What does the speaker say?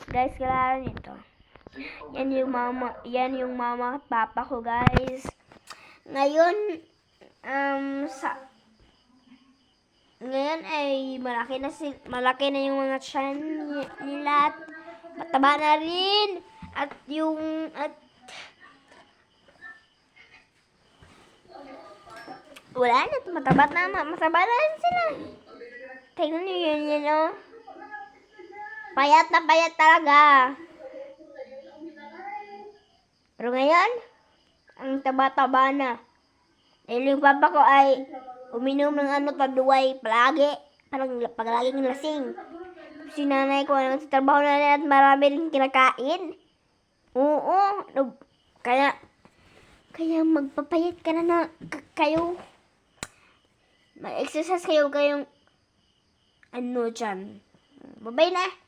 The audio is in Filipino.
Guys, kilala nito. Yan yung mama at papa ko, guys. Ngayon, ngayon ay malaki na yung mga tiyan nila at mataba na rin. At wala na, mataba na rin sila. Tingnan nyo yun, oh. Payat na payat talaga. Pero ngayon, ang taba-taba na. Dahil yung papa ko ay uminom ng taduay palagi. Parang palaging lasing. Si nanay ko naman sa trabaho na rin at marami rin kinakain. Oo. Kaya magpapayat ka na kayo. Mag-exercise kayong dyan. Bye-bye na.